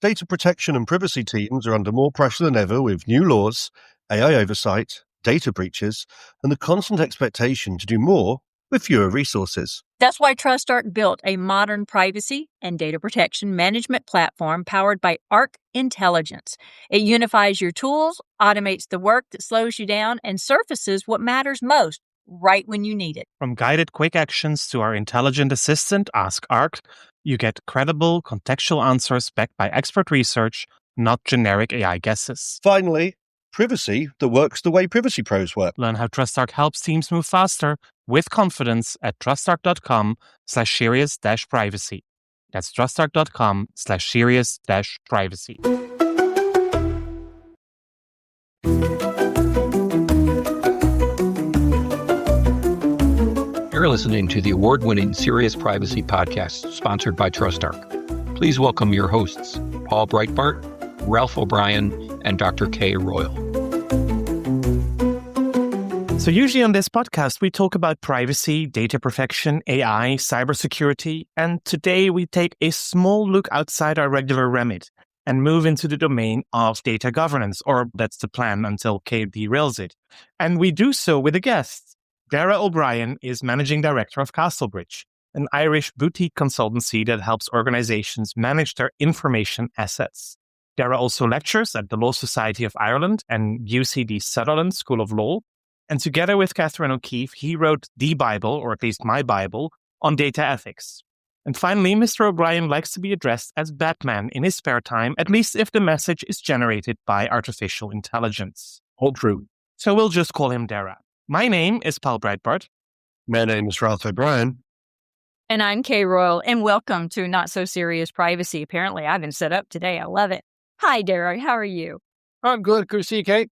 Data protection and privacy teams are under more pressure than ever with new laws, AI oversight, data breaches, and the constant expectation to do more with fewer resources. That's why TrustArc built a modern privacy and data protection management platform powered by Arc Intelligence. It unifies your tools, automates the work that slows you down, and surfaces what matters most right when you need it. From guided quick actions to our intelligent assistant, Ask Arc, you get credible, contextual answers backed by expert research, not generic AI guesses. Finally, privacy that works the way privacy pros work. Learn how TrustArc helps teams move faster with confidence at trustarc.com/serious-privacy. That's trustarc.com/serious-privacy. You're listening to the award-winning Serious Privacy podcast sponsored by TrustArc. Please welcome your hosts, Paul Breitbart, Ralph O'Brien, and Dr. Kay Royal. So usually on this podcast, we talk about privacy, data protection, AI, cybersecurity, and today we take a small look outside our regular remit and move into the domain of data governance, or that's the plan until Kay derails it. And we do so with a guest. Daragh O'Brien is Managing Director of Castlebridge, an Irish boutique consultancy that helps organizations manage their information assets. Daragh also lectures at the Law Society of Ireland and UCD Sutherland School of Law. And together with Catherine O'Keefe, he wrote the Bible, or at least my Bible, on data ethics. And finally, Mr. O'Brien likes to be addressed as Batman in his spare time, at least if the message is generated by artificial intelligence. All true. So we'll just call him Daragh. My name is Paul Breitbart. My name is Ralph O'Brien. And I'm Kay Royal, and welcome to Not So Serious Privacy. Apparently, I've been set up today. I love it. Hi, Daragh. How are you? I'm good. Good to see you, Kate.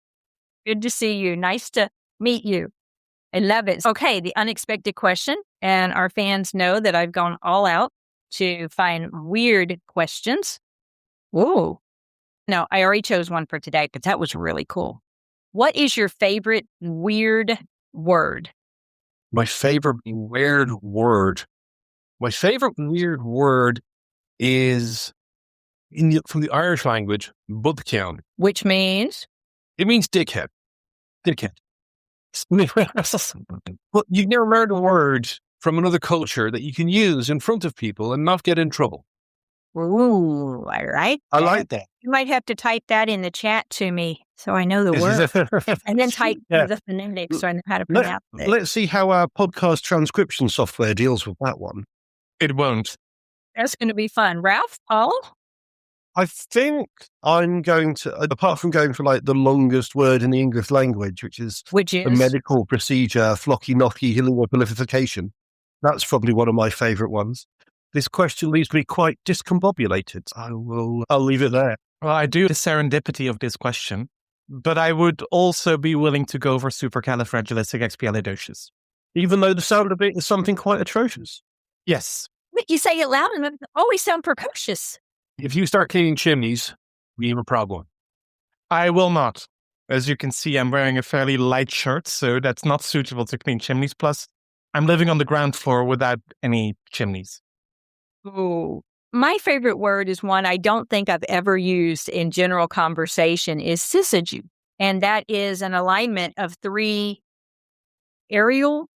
Good to see you. Nice to meet you. I love it. Okay, the unexpected question. And our fans know that I've gone all out to find weird questions. Whoa. No, I already chose one for today, but that was really cool. What is your favorite weird word? My favorite weird word. My favorite weird word is from the Irish language, budceann. Which means? It means dickhead. Dickhead. But you've never heard a word from another culture that you can use in front of people and not get in trouble. Ooh, all right. I like that. You might have to type that in the chat to me so I know the word. And then type the phonetics so I know how to pronounce it. Let's see how our podcast transcription software deals with that one. It won't. That's going to be fun. Ralph, Paul? I think I'm going to, apart from going for like the longest word in the English language, which is a medical procedure, flocky knocky hillification. That's probably one of my favorite ones. This question leaves me quite discombobulated. I'll leave it there. Well, I do the serendipity of this question, but I would also be willing to go for supercalifragilisticexpialidocious. Even though the sound of it is something quite atrocious. Yes. But you say it loud and it always sound precocious. If you start cleaning chimneys, we have a problem. I will not. As you can see, I'm wearing a fairly light shirt, so that's not suitable to clean chimneys. Plus, I'm living on the ground floor without any chimneys. Oh, my favorite word is one I don't think I've ever used in general conversation is syzygy. And that is an alignment of three aerial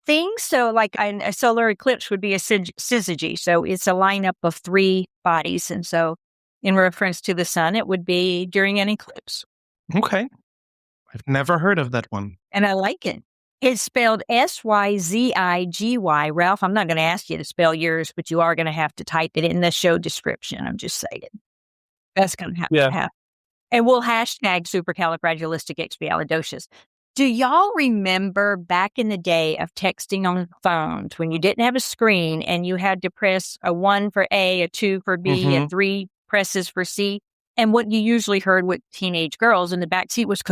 things. So like a solar eclipse would be a syzygy. So it's a lineup of three bodies. And so in reference to the sun, it would be during an eclipse. Okay. I've never heard of that one. And I like it. It's spelled Syzygy. Ralph, I'm not going to ask you to spell yours, but you are going to have to type it in the show description. I'm just saying. That's going to have to happen. And we'll hashtag supercalifragilisticexpialidocious. Do y'all remember back in the day of texting on phones when you didn't have a screen and you had to press a 1 for A, a 2 for B, and 3 presses for C? And what you usually heard with teenage girls in the backseat was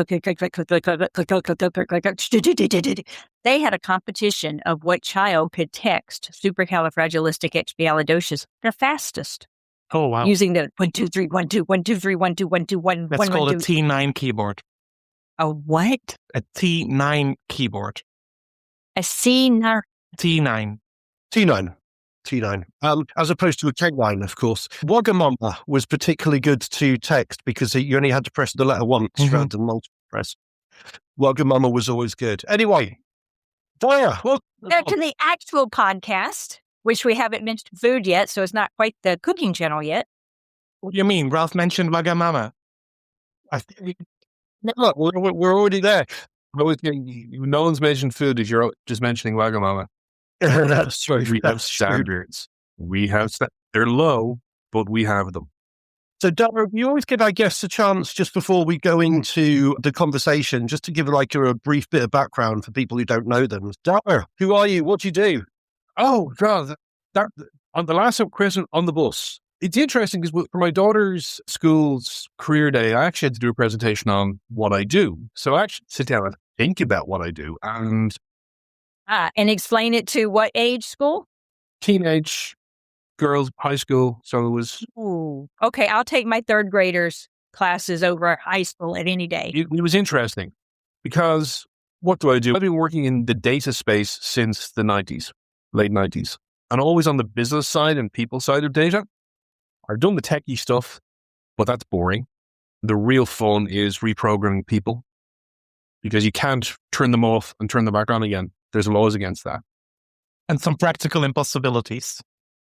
they had a competition of what child could text supercalifragilisticexpialidocious the fastest. Oh, wow. Using the 1, 2, 3, 1, 2, 1, 2, 3, 1, 2, 1, 2, 1. That's called a T9 keyboard. A what? A T9 keyboard. A C9. T9. T9. T9. As opposed to a K9, of course. Wagamama was particularly good to text because you only had to press the letter once rather than multiple press. Wagamama was always good. Anyway, Daya, back to the actual podcast, which we haven't mentioned food yet, so it's not quite the cooking channel yet. What do you mean? Ralph mentioned Wagamama. Look, we're already there. No one's mentioned food if you're just mentioning Wagamama. That's true. We have standards. They're low, but we have them. So, Daragh, you always give our guests a chance just before we go into the conversation, just to give a brief bit of background for people who don't know them. Daragh, who are you? What do you do? Oh, God. On the last question on the bus. It's interesting because for my daughter's school's career day, I actually had to do a presentation on what I do. So I actually sit down and think about what I do and explain it to what age school? Teenage girls, high school. So it was... Ooh, okay, I'll take my third graders' classes over high school at any day. It was interesting because what do I do? I've been working in the data space since the 90s, late 90s, and always on the business side and people side of data. I've done the techie stuff, but that's boring. The real fun is reprogramming people because you can't turn them off and turn them back on again. There's laws against that. And some practical impossibilities.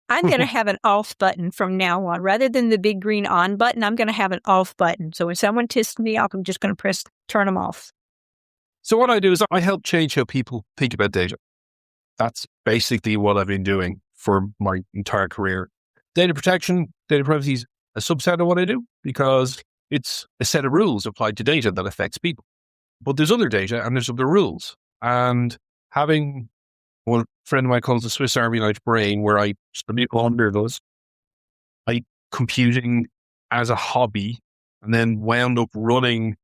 I'm going to have an off button from now on. Rather than the big green on button, I'm going to have an off button. So when someone tisses me off, I'm just going to turn them off. So what I do is I help change how people think about data. That's basically what I've been doing for my entire career. Data protection, data privacy is a subset of what I do because it's a set of rules applied to data that affects people. But there's other data and there's other rules. And having what a friend of mine calls the Swiss Army knife brain, where I study under those, computing as a hobby, and then wound up running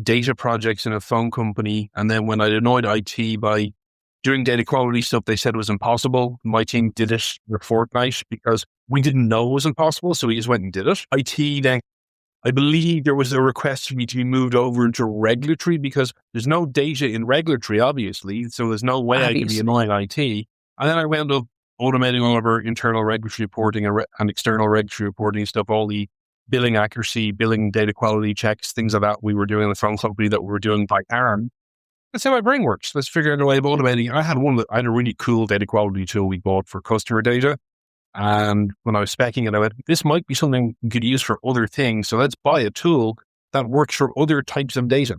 data projects in a phone company. And then when I annoyed IT by doing data quality stuff, they said it was impossible. My team did it for a fortnight because we didn't know it was impossible. So we just went and did it. IT then, I believe there was a request for me to be moved over into regulatory because there's no data in regulatory, obviously. So there's no way I could be annoying IT. And then I wound up automating all of our internal regulatory reporting and external regulatory reporting stuff, all the billing accuracy, billing data quality checks, things like that we were doing in the phone company that we were doing by ARM. That's how my brain works. Let's figure out a way of automating. I had a really cool data quality tool we bought for customer data. And when I was speccing it, I went, this might be something we could use for other things. So let's buy a tool that works for other types of data.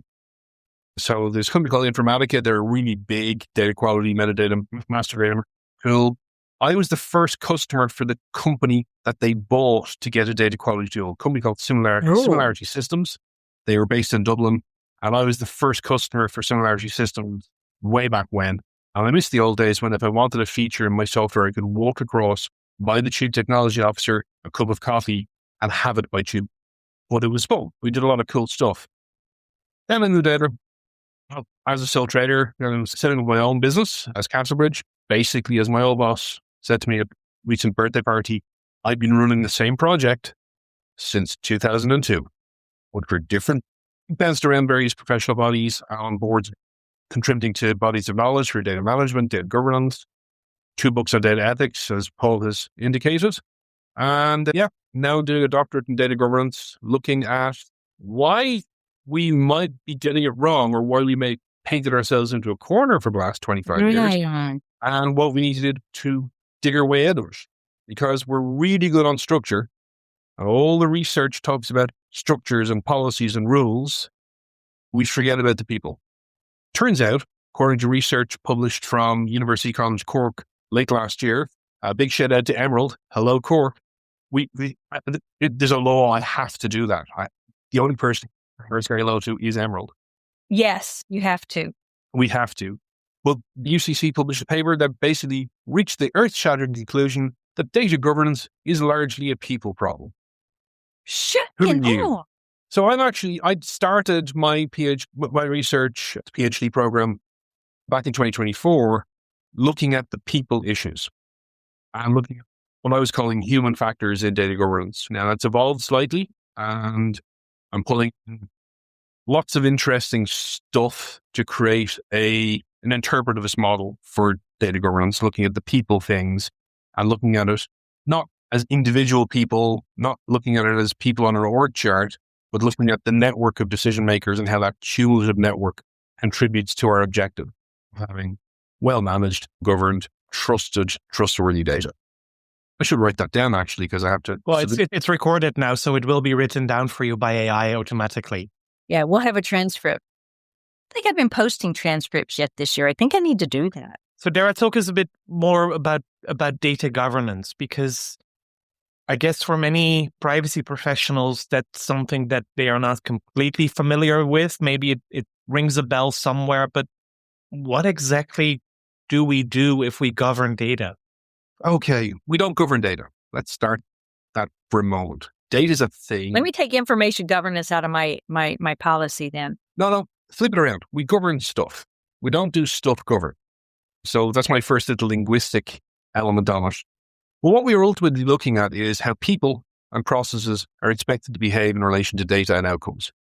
So there's a company called Informatica. They're a really big data quality metadata master data tool. I was the first customer for the company that they bought to get a data quality tool, a company called Similarity Systems. They were based in Dublin. And I was the first customer for Similarity Systems way back when. And I miss the old days when if I wanted a feature in my software, I could walk across, buy the chief technology officer a cup of coffee and have it by tube. But it was fun. We did a lot of cool stuff. Then I moved out as a sole trader, I was setting up my own business as Castlebridge. Basically, as my old boss said to me at a recent birthday party, I've been running the same project since 2002, but for different, bounced around various professional bodies on boards, contributing to bodies of knowledge for data management, data governance, 2 books on data ethics, as Paul has indicated. And now doing a doctorate in data governance, looking at why we might be getting it wrong or why we may painted ourselves into a corner for the last 25 years and what we need to do to dig our way out of it. Because we're really good on structure. And all the research talks about structures and policies and rules. We forget about the people. Turns out, according to research published from University College Cork late last year, a big shout out to Emerald. Hello, Cork. There's a law. I have to do that. The only person it's very low to is Emerald. Yes, you have to. We have to. Well, the UCC published a paper that basically reached the earth-shattering conclusion that data governance is largely a people problem. Who knew? So I started my research PhD program back in 2024, looking at the people issues. I'm looking at what I was calling human factors in data governance. Now that's evolved slightly, and I'm pulling lots of interesting stuff to create an interpretivist model for data governance, looking at the people things. and looking at it not as individual people, not looking at it as people on an org chart, but looking at the network of decision makers and how that cumulative network contributes to our objective of having well-managed, governed, trustworthy data. I should write that down, actually, because I have to... Well, it's recorded now, so it will be written down for you by AI automatically. Yeah, we'll have a transcript. I think I've been posting transcripts yet this year. I think I need to do that. So Daragh, talk us a bit more about data governance, because I guess for many privacy professionals, that's something that they are not completely familiar with. Maybe it rings a bell somewhere, but what exactly do we do if we govern data? Okay, we don't govern data. Let's start that for a moment. Data is a thing. Let me take information governance out of my policy then. No, flip it around. We govern stuff. We don't do stuff govern. So that's my first little linguistic element on it. Well, what we are ultimately looking at is how people and processes are expected to behave in relation to data and outcomes.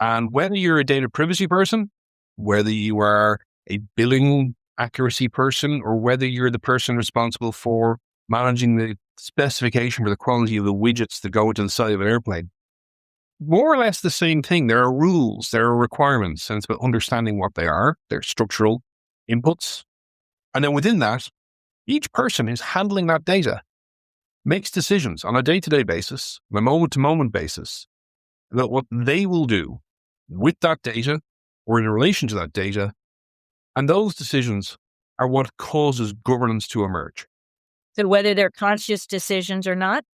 And whether you're a data privacy person, whether you are a billing accuracy person, or whether you're the person responsible for managing the specification for the quality of the widgets that go into the side of an airplane, more or less the same thing. There are rules, there are requirements, and it's about understanding what they are, their structural inputs. And then within that, each person who's handling that data makes decisions on a day-to-day basis, on a moment-to-moment basis, about what they will do with that data or in relation to that data. And those decisions are what causes governance to emerge. So whether they're conscious decisions or not?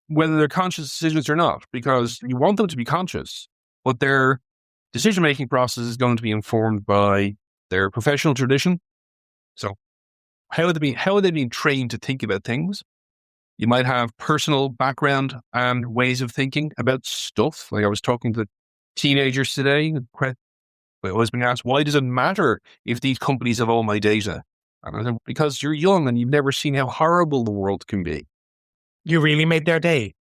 Whether they're conscious decisions or not, because you want them to be conscious, but their decision-making process is going to be informed by their professional tradition. So how are they being trained to think about things? You might have personal background and ways of thinking about stuff. Like I was talking to teenagers today, I was being asked, why does it matter if these companies have all my data? And I said, because you're young and you've never seen how horrible the world can be. You really made their day.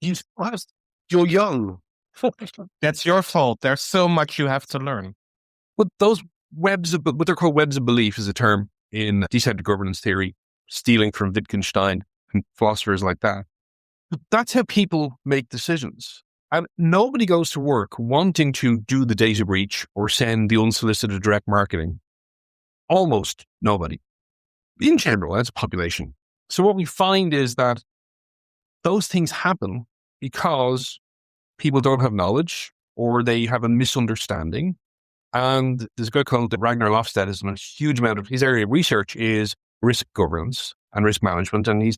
You're young. That's your fault. There's so much you have to learn. But those what they're called webs of belief is a term in decentralized governance theory, stealing from Wittgenstein and philosophers like that. But that's how people make decisions. And nobody goes to work wanting to do the data breach or send the unsolicited direct marketing. Almost nobody. In general, that's a population. So what we find is that those things happen because people don't have knowledge or they have a misunderstanding. And there's a guy called Ragnar Lofstad has done a huge amount of his area of research is risk governance and risk management. And he's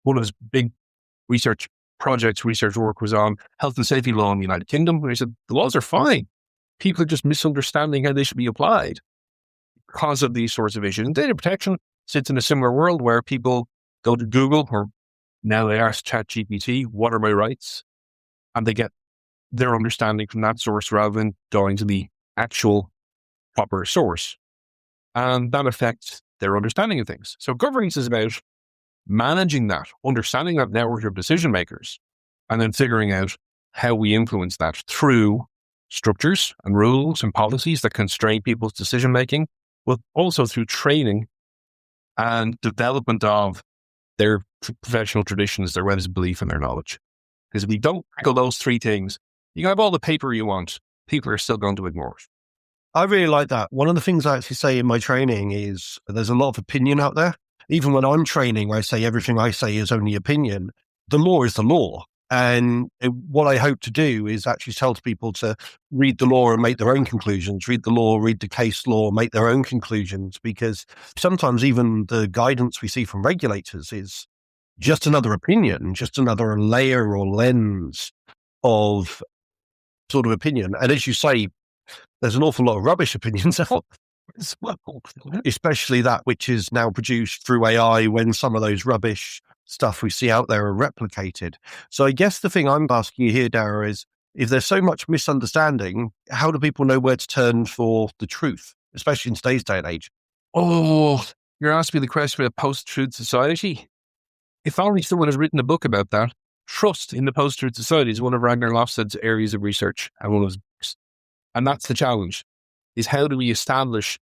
one of his big research work was on health and safety law in the United Kingdom. And he said, the laws are fine. People are just misunderstanding how they should be applied because of these sorts of issues. And data protection sits in a similar world where people go to Google, or now they ask ChatGPT, what are my rights? And they get their understanding from that source rather than going to the actual proper source. And that affects their understanding of things. So governance is about managing that, understanding that network of decision makers, and then figuring out how we influence that through structures and rules and policies that constrain people's decision making, but also through training and development of their professional traditions, their ways of belief, and their knowledge. Because if you don't tackle those three things, you can have all the paper you want, people are still going to ignore it. I really like that. One of the things I actually say in my training is there's a lot of opinion out there. Even when I'm training, I say everything I say is only opinion. The law is the law. And what I hope to do is actually tell people to read the law and make their own conclusions, read the law, read the case law, make their own conclusions, because sometimes even the guidance we see from regulators is just another opinion, just another layer or lens of sort of opinion. And as you say, there's an awful lot of rubbish opinions out as well, especially that which is now produced through AI when some of those rubbish stuff we see out there are replicated. So I guess the thing I'm asking you here, Daragh, is if there's so much misunderstanding, how do people know where to turn for the truth, especially in today's day and age? Oh, you're asking me the question about post-truth society? If only someone has written a book about that. Trust in the post-truth society is one of Ragnar Lofstad's areas of research and one of his books. And that's the challenge, is how do we establish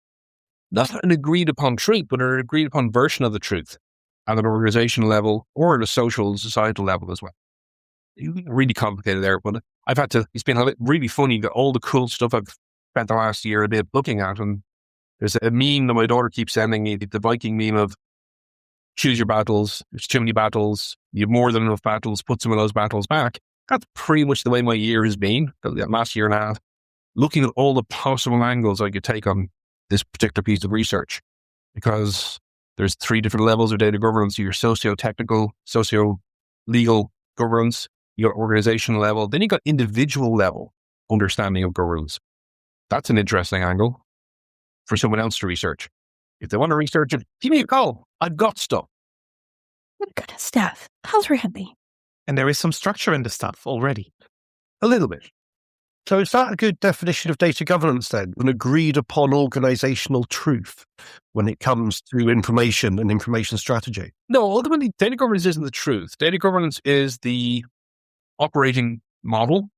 not an agreed upon truth, but an agreed upon version of the truth? at an organizational level or at a social, societal level as well. Really complicated there, but it's been really funny that all the cool stuff I've spent the last year a bit looking at, and there's a meme that my daughter keeps sending me, the Viking meme of choose your battles, there's too many battles, you have more than enough battles, put some of those battles back. That's pretty much the way my year has been, the last year and a half, looking at all the possible angles I could take on this particular piece of research, because there's 3 different levels of data governance: your socio-technical, socio-legal governance, your organizational level, then you got individual level understanding of governance. That's an interesting angle for someone else to research. If they want to research it, give me a call. I've got stuff. What kind of stuff? How's really? And there is some structure in the stuff already. A little bit. So is that a good definition of data governance then? An agreed upon organizational truth when it comes to information and information strategy? No, ultimately, data governance isn't the truth. Data governance is the operating model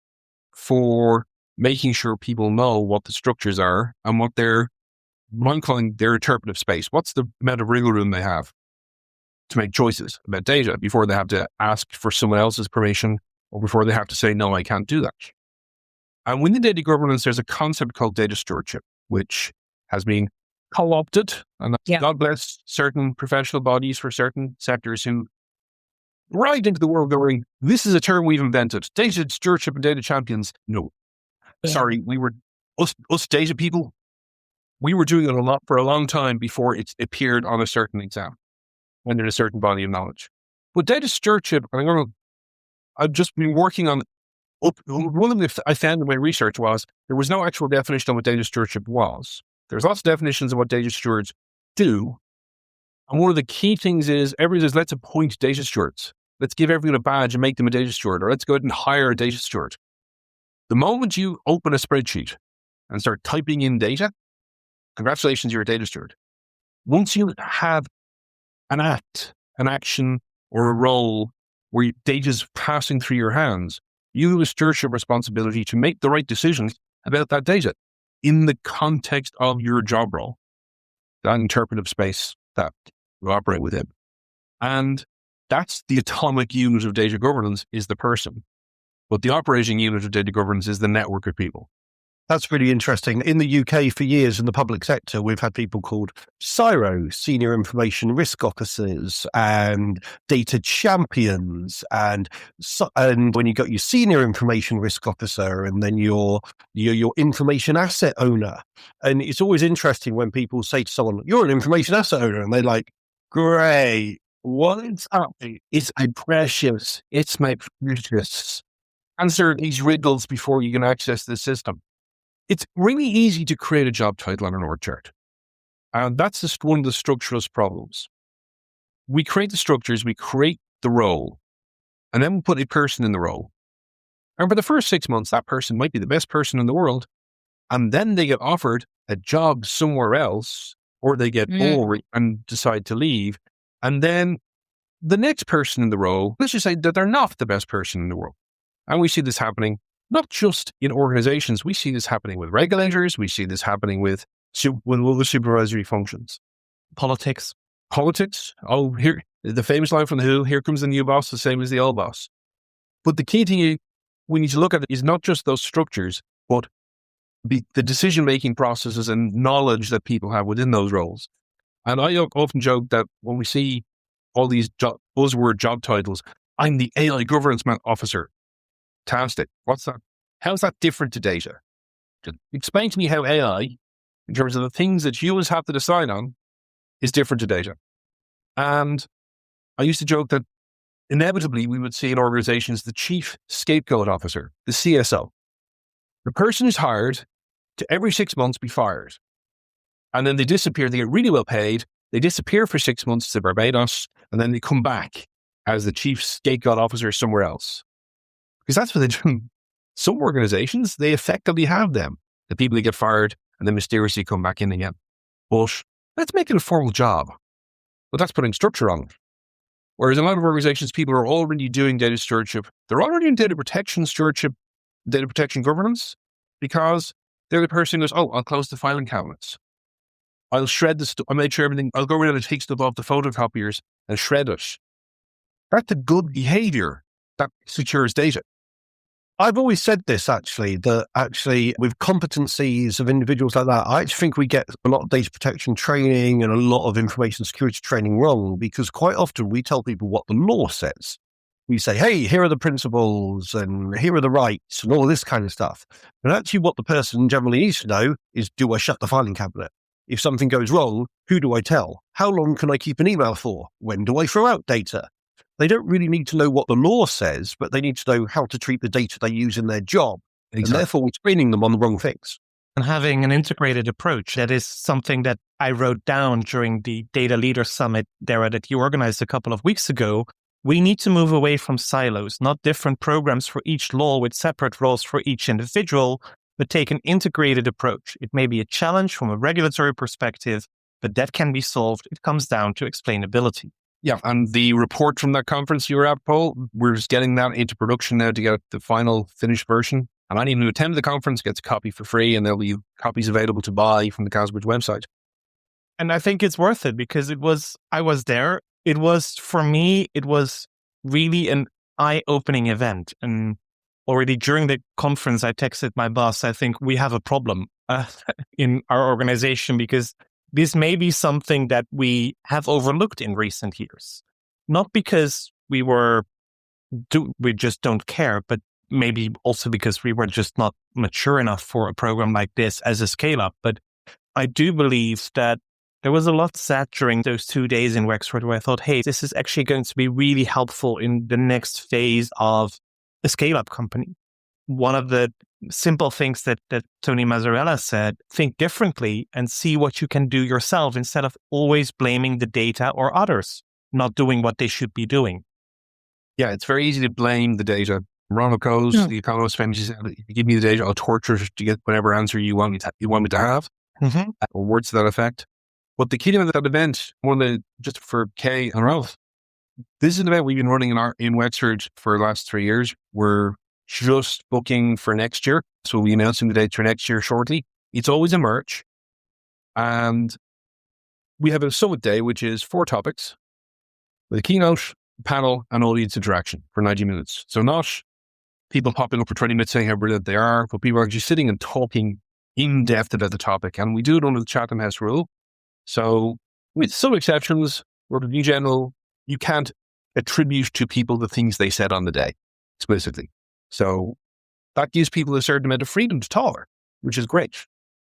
for making sure people know what the structures are and what I'm calling their interpretive space. What's the amount of wriggle room they have to make choices about data before they have to ask for someone else's permission or before they have to say, no, I can't do that. And within data governance, there's a concept called data stewardship, which has been co-opted. And God bless certain professional bodies for certain sectors who right into the world going, this is a term we've invented. Data stewardship and data champions. No. Sorry, we were, us data people, we were doing it a lot for a long time before it appeared on a certain exam, when there's a certain body of knowledge. But data stewardship, I've just been working on, one of the I found in my research was there was no actual definition of what data stewardship was. There's lots of definitions of what data stewards do. And one of the key things is, everyone says, let's appoint data stewards. Let's give everyone a badge and make them a data steward, or let's go ahead and hire a data steward. The moment you open a spreadsheet and start typing in data, congratulations, you're a data steward. Once you have an act, an action, or a role where data is passing through your hands, you have a stewardship responsibility to make the right decisions about that data in the context of your job role, that interpretive space that you operate within. And that's the atomic unit of data governance, is the person. But the operating unit of data governance is the network of people. That's really interesting. In the UK, for years in the public sector, we've had people called CIRO, Senior Information Risk Officers, and data champions. And when you got your Senior Information Risk Officer, and then your information asset owner. And it's always interesting when people say to someone, you're an information asset owner. And they're like, great. What is happening? It's my precious. It's my precious. Answer these riddles before you can access the system. It's really easy to create a job title on an org chart. And that's just one of the structuralist problems. We create the structures, we create the role, and then we put a person in the role. And for the first 6 months, that person might be the best person in the world. And then they get offered a job somewhere else, or they get bored and decide to leave. And then the next person in the role, let's just say that they're not the best person in the world. And we see this happening not just in organizations, we see this happening with regulators, we see this happening with other supervisory functions. Politics. Oh, here, the famous line from The Who, here comes the new boss, the same as the old boss. But the key thing we need to look at is not just those structures, but the decision-making processes and knowledge that people have within those roles. And I often joke that when we see all these buzzword job titles, I'm the AI governance officer. Fantastic. What's that? How's that different to data? Explain to me how AI, in terms of the things that humans have to decide on, is different to data. And I used to joke that inevitably we would see in organizations the chief scapegoat officer, the CSO. The person who's hired to every 6 months be fired. And then they disappear, they get really well paid, they disappear for 6 months to Barbados, and then they come back as the chief scapegoat officer somewhere else. Because that's what they do. Some organizations, they effectively have them. The people who get fired and then mysteriously come back in again. But let's make it a formal job. But that's putting structure on it. Whereas in a lot of organizations, people are already doing data stewardship. They're already in data protection stewardship, data protection governance, because they're the person who goes, oh, I'll close the filing cabinets. I'll shred the stuff. I'll make sure everything, I'll go around and take stuff off the photocopiers and shred it. That's a good behavior that secures data. I've always said this, that with competencies of individuals like that, I actually think we get a lot of data protection training and a lot of information security training wrong, because quite often we tell people what the law says. We say, hey, here are the principles and here are the rights and all this kind of stuff. But actually what the person generally needs to know is, do I shut the filing cabinet? If something goes wrong, who do I tell? How long can I keep an email for? When do I throw out data? They don't really need to know what the law says, but they need to know how to treat the data they use in their job. Exactly. And therefore, we're training them on the wrong things. And having an integrated approach, that is something that I wrote down during the Data Leader Summit, Daragh, that you organized a couple of weeks ago. We need to move away from silos, not different programs for each law with separate roles for each individual, but take an integrated approach. It may be a challenge from a regulatory perspective, but that can be solved. It comes down to explainability. Yeah, and the report from that conference you were at, Paul, we're just getting that into production now to get the final finished version. And anyone who attended the conference gets a copy for free, and there'll be copies available to buy from the Casbridge website. And I think it's worth it because I was there. For me, it was really an eye-opening event. And already during the conference, I texted my boss, I think we have a problem in our organization, because this may be something that we have overlooked in recent years. Not because we just don't care, but maybe also because we were just not mature enough for a program like this as a scale-up. But I do believe that there was a lot said during those 2 days in Wexford where I thought, hey, this is actually going to be really helpful in the next phase of a scale-up company. One of the simple things that Tony Mazzarella said, think differently and see what you can do yourself instead of always blaming the data or others not doing what they should be doing. Yeah, it's very easy to blame the data. Ronald Coase, the economist, famously said, if you give me the data, I'll torture it to get whatever answer you want me to have, or words to that effect. But the key to that event, just for Kay and Ralph, this is an event we've been running in Wexford for the last 3 years. We're just booking for next year. So we'll be announcing the dates for next year shortly. It's always a March. And we have a summit day, which is 4 topics with a keynote, panel, and audience interaction for 90 minutes. So not people popping up for 20 minutes saying how brilliant they are, but people are actually sitting and talking in depth about the topic. And we do it under the Chatham House rule. So with some exceptions, or in general, you can't attribute to people the things they said on the day explicitly. So that gives people a certain amount of freedom to talk, which is great.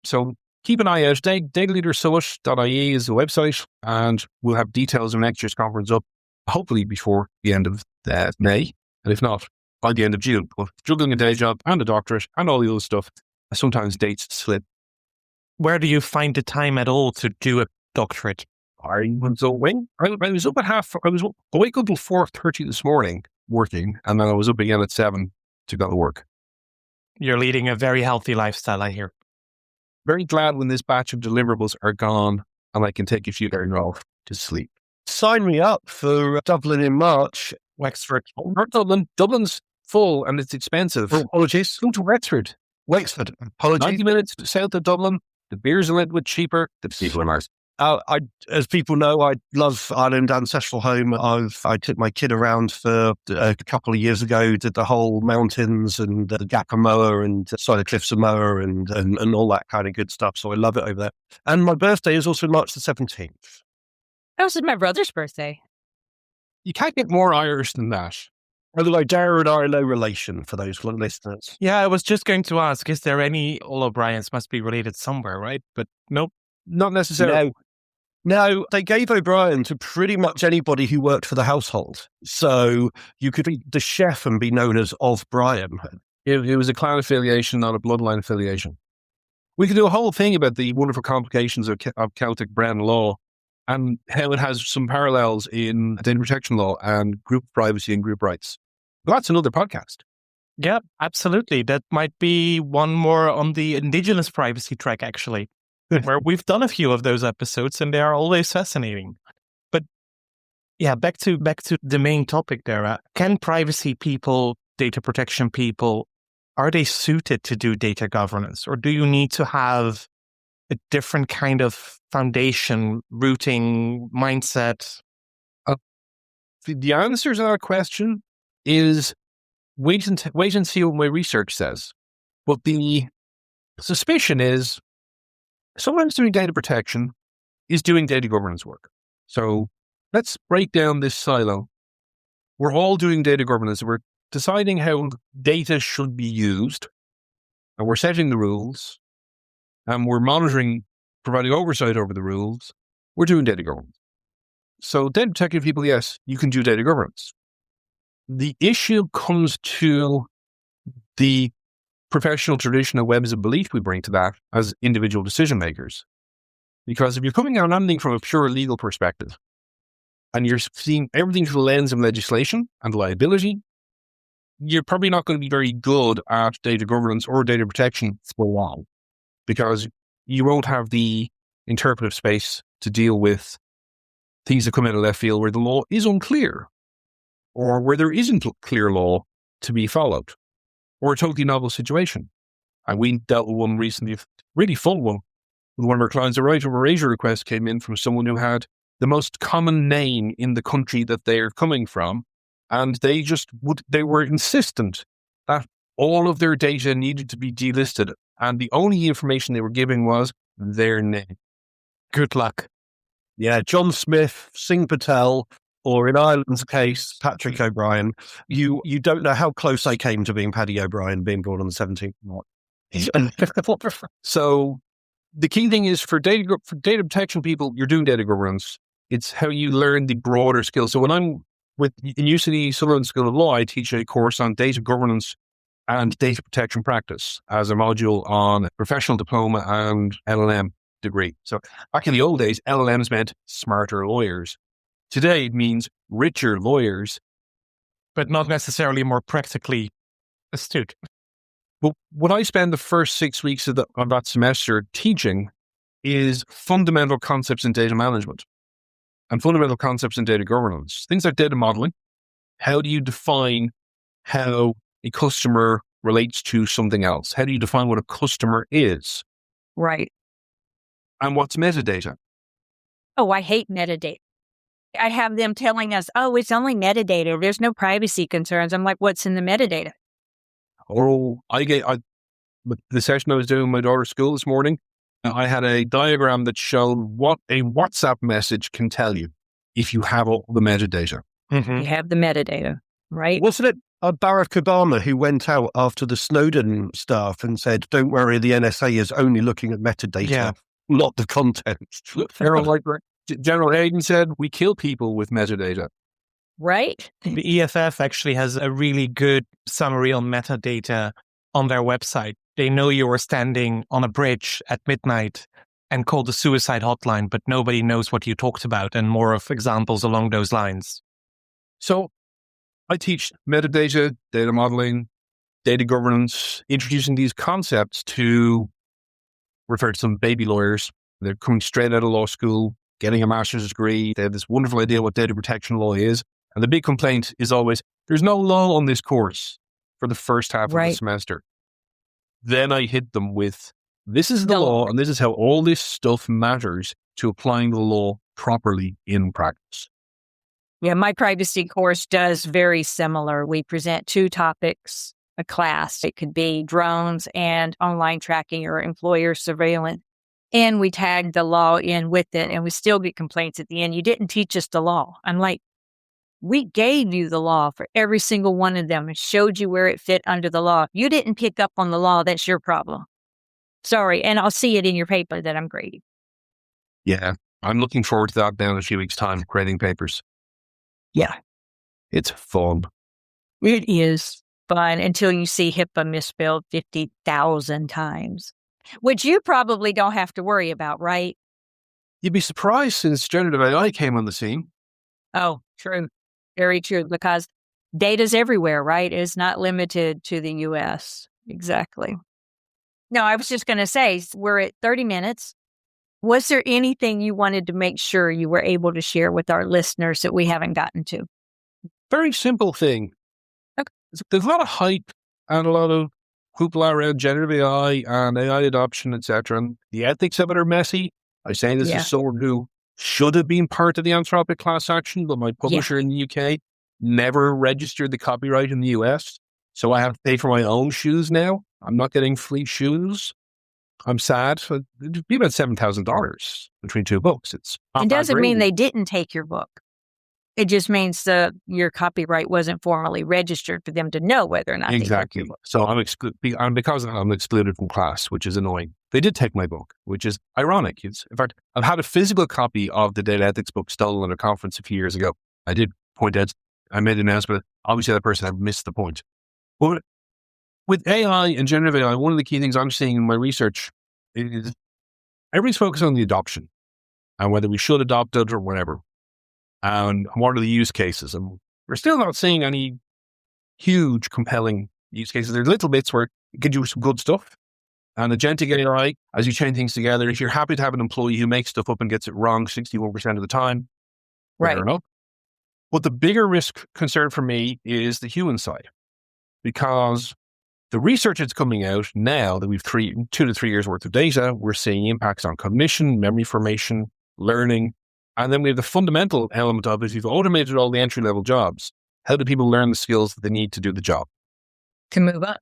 So keep an eye out. Dataleadersummit.ie is the website, and we'll have details of next year's conference up, hopefully before the end of May, and if not, by the end of June. But juggling a day job and a doctorate and all the other stuff, sometimes dates slip. Where do you find the time at all to do a doctorate? I was awake. I was up at I was awake until 4:30 this morning working, and then I was up again at 7 to go to work. You're leading a very healthy lifestyle, I hear. Very glad when this batch of deliverables are gone and I can take a few days off to sleep. Sign me up for Dublin in March. Wexford. Not Dublin. Dublin's full and it's expensive. Oh, apologies. Go to Wexford. Wexford. Apologies. 90 minutes south of Dublin. The beer's a little bit cheaper. The people are nice. As people know, I love Ireland Ancestral Home. I took my kid around for a couple of years ago, did the whole mountains and the Gap of Moher and side of Cliffs of Moher and all that kind of good stuff. So I love it over there. And my birthday is also March the 17th. That was my brother's birthday. You can't get more Irish than that. Although Daragh and I are no relation for those listeners. Yeah, I was just going to ask, is there any, all O'Briens must be related somewhere, right? But nope. Not necessarily. No, they gave O'Brien to pretty much anybody who worked for the household. So you could be the chef and be known as of Brian. It was a clan affiliation, not a bloodline affiliation. We could do a whole thing about the wonderful complications of Celtic brand law and how it has some parallels in data protection law and group privacy and group rights. Well, that's another podcast. Yeah, absolutely. That might be one more on the indigenous privacy track, actually. Where we've done a few of those episodes and they are always fascinating. But yeah, back to the main topic there. Can privacy people, data protection people, are they suited to do data governance? Or do you need to have a different kind of foundation, routing, mindset? The answer to that question is wait and see what my research says. But the suspicion is sometimes doing data protection is doing data governance work. So let's break down this silo. We're all doing data governance. We're deciding how data should be used, and we're setting the rules, and we're monitoring, providing oversight over the rules. We're doing data governance. So data protection people, yes, you can do data governance. The issue comes to the professional tradition of webs of belief we bring to that as individual decision makers. Because if you're coming at anything from a pure legal perspective, and you're seeing everything through the lens of legislation and liability, you're probably not going to be very good at data governance or data protection for long, because you won't have the interpretive space to deal with things that come out of left field where the law is unclear, or where there isn't clear law to be followed, or a totally novel situation. And we dealt with one recently, really full one, with one of our clients. A right of erasure request came in from someone who had the most common name in the country that they're coming from. And they were insistent that all of their data needed to be delisted. And the only information they were giving was their name. Good luck. Yeah, John Smith, Singh Patel, or in Ireland's case, Patrick O'Brien. You don't know how close I came to being Paddy O'Brien, being born on the 17th of March. So the key thing is for data protection people, you're doing data governance. It's how you learn the broader skills. So when I'm in UCD Sutherland School of Law, I teach a course on data governance and data protection practice as a module on professional diploma and LLM degree. So back in the old days, LLMs meant smarter lawyers. Today, it means richer lawyers. But not necessarily more practically astute. But what I spend the first 6 weeks of that semester teaching is fundamental concepts in data management and fundamental concepts in data governance. Things like data modeling. How do you define how a customer relates to something else? How do you define what a customer is? Right. And what's metadata? Oh, I hate metadata. I have them telling us, oh, it's only metadata. There's no privacy concerns. I'm like, what's in the metadata? Oh, the session I was doing in my daughter's school this morning, I had a diagram that showed what a WhatsApp message can tell you if you have all the metadata. Mm-hmm. You have the metadata, right? Wasn't it Barack Obama who went out after the Snowden stuff and said, don't worry, the NSA is only looking at metadata, not the content. General Hayden said, we kill people with metadata. Right. The EFF actually has a really good summary on metadata on their website. They know you were standing on a bridge at midnight and called the suicide hotline, but nobody knows what you talked about, and more of examples along those lines. So I teach metadata, data modeling, data governance, introducing these concepts to refer to some baby lawyers. They're coming straight out of law school, getting a master's degree. They have this wonderful idea what data protection law is. And the big complaint is always, there's no law on this course for the first half of the semester. Then I hit them with, this is the law, and this is how all this stuff matters to applying the law properly in practice. Yeah, my privacy course does very similar. We present 2 topics a class. It could be drones and online tracking or employer surveillance. And we tag the law in with it, and we still get complaints at the end. You didn't teach us the law. I'm like, we gave you the law for every single one of them and showed you where it fit under the law. If you didn't pick up on the law, that's your problem. Sorry. And I'll see it in your paper that I'm grading. Yeah. I'm looking forward to that now in a few weeks' time, grading papers. Yeah. It's fun. It is fun until you see HIPAA misspelled 50,000 times, which you probably don't have to worry about, right? You'd be surprised since generative AI came on the scene. Oh, true. Very true, because data's everywhere, right? It's not limited to the U.S. Exactly. No, I was just going to say, we're at 30 minutes. Was there anything you wanted to make sure you were able to share with our listeners that we haven't gotten to? Very simple thing. Okay. There's a lot of hype and a lot of hoopla around generative AI and AI adoption, etc. And the ethics of it are messy. I say this as someone who should have been part of the Anthropic class action, but my publisher in the UK never registered the copyright in the US. So I have to pay for my own shoes now. I'm not getting free shoes. I'm sad. It'd be about $7,000 between two books. It doesn't mean they didn't take your book. It just means your copyright wasn't formally registered for them to know whether or not they took your book. So because of that, I'm excluded from class, which is annoying. They did take my book, which is ironic. In fact, I've had a physical copy of the data ethics book stolen at a conference a few years ago. I did point out, I made an announcement. Obviously, that person had missed the point. But with AI and generative AI, one of the key things I'm seeing in my research is everybody's focused on the adoption and whether we should adopt it or whatever. And what are the use cases? And we're still not seeing any huge, compelling use cases. There's little bits where it can do some good stuff. And agentic AI, as you chain things together, if you're happy to have an employee who makes stuff up and gets it wrong 61% of the time, fair enough. But the bigger risk concern for me is the human side. Because the research that's coming out now that we've 2 to 3 years worth of data, we're seeing impacts on cognition, memory formation, learning. And then we have the fundamental element of it. If you've automated all the entry-level jobs, how do people learn the skills that they need to do the job? To move up.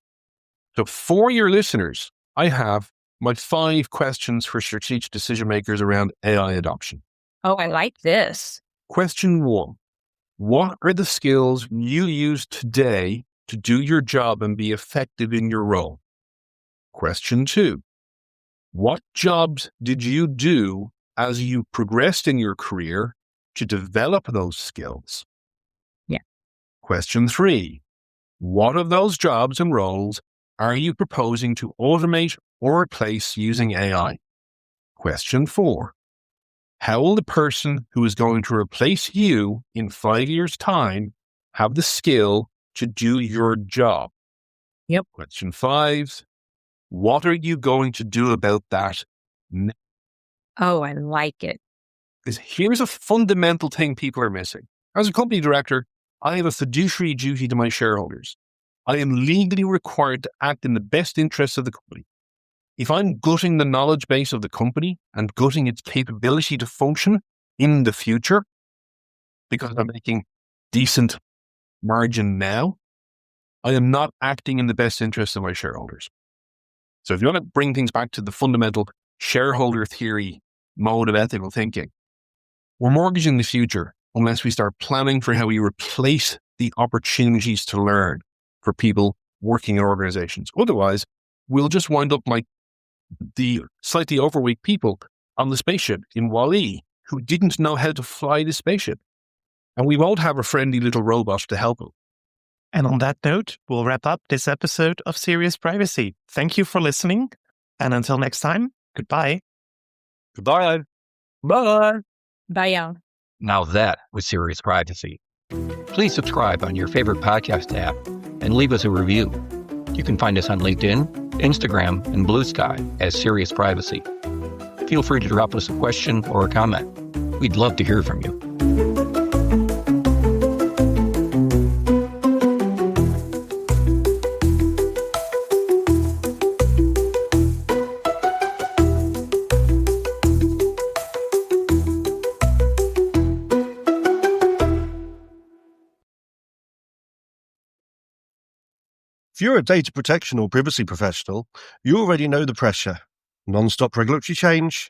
So for your listeners, I have my 5 questions for strategic decision makers around AI adoption. Oh, I like this. Question 1. What are the skills you use today to do your job and be effective in your role? Question 2. What jobs did you do as you progressed in your career to develop those skills? Yeah. Question 3. What of those jobs and roles are you proposing to automate or replace using AI? Question 4. How will the person who is going to replace you in 5 years' time have the skill to do your job? Yep. Question 5. What are you going to do about that now? Oh, I like it. Because here's a fundamental thing people are missing. As a company director, I have a fiduciary duty to my shareholders. I am legally required to act in the best interests of the company. If I'm gutting the knowledge base of the company and gutting its capability to function in the future because I'm making decent margin now, I am not acting in the best interests of my shareholders. So if you want to bring things back to the fundamental shareholder theory mode of ethical thinking, we're mortgaging the future unless we start planning for how we replace the opportunities to learn for people working in organizations. Otherwise, we'll just wind up like the slightly overweight people on the spaceship in Wall-E who didn't know how to fly the spaceship. And we won't have a friendly little robot to help them. And on that note, we'll wrap up this episode of Serious Privacy. Thank you for listening. And until next time, goodbye. Goodbye. Bye. Bye, y'all. Now that was Serious Privacy. Please subscribe on your favorite podcast app and leave us a review. You can find us on LinkedIn, Instagram, and Blue Sky as Serious Privacy. Feel free to drop us a question or a comment. We'd love to hear from you. If you're a data protection or privacy professional, you already know the pressure. Non-stop regulatory change,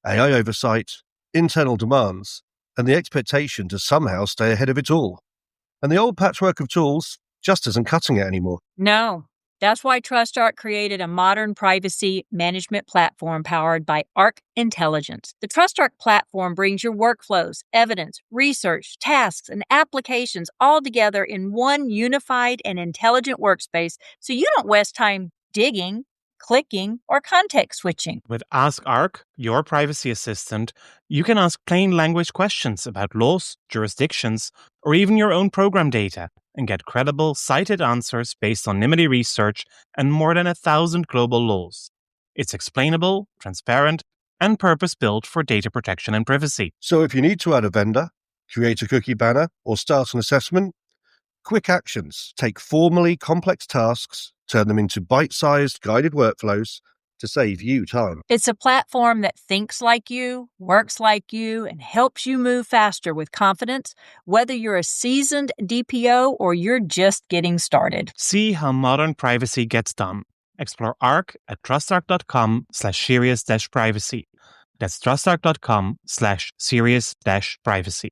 AI oversight, internal demands, and the expectation to somehow stay ahead of it all. And the old patchwork of tools just isn't cutting it anymore. No. That's why TrustArc created a modern privacy management platform powered by Arc Intelligence. The TrustArc platform brings your workflows, evidence, research, tasks, and applications all together in one unified and intelligent workspace so you don't waste time digging, clicking, or context switching. With Ask Arc, your privacy assistant, you can ask plain language questions about laws, jurisdictions, or even your own program data, and get credible, cited answers based on NIMBY research and more than 1,000 global laws. It's explainable, transparent, and purpose-built for data protection and privacy. So if you need to add a vendor, create a cookie banner, or start an assessment, quick actions take formally complex tasks turn them into bite-sized guided workflows to save you time. It's a platform that thinks like you, works like you, and helps you move faster with confidence, whether you're a seasoned DPO or you're just getting started. See how modern privacy gets done. Explore Arc at trustarc.com/serious-privacy. That's trustarc.com/serious-privacy.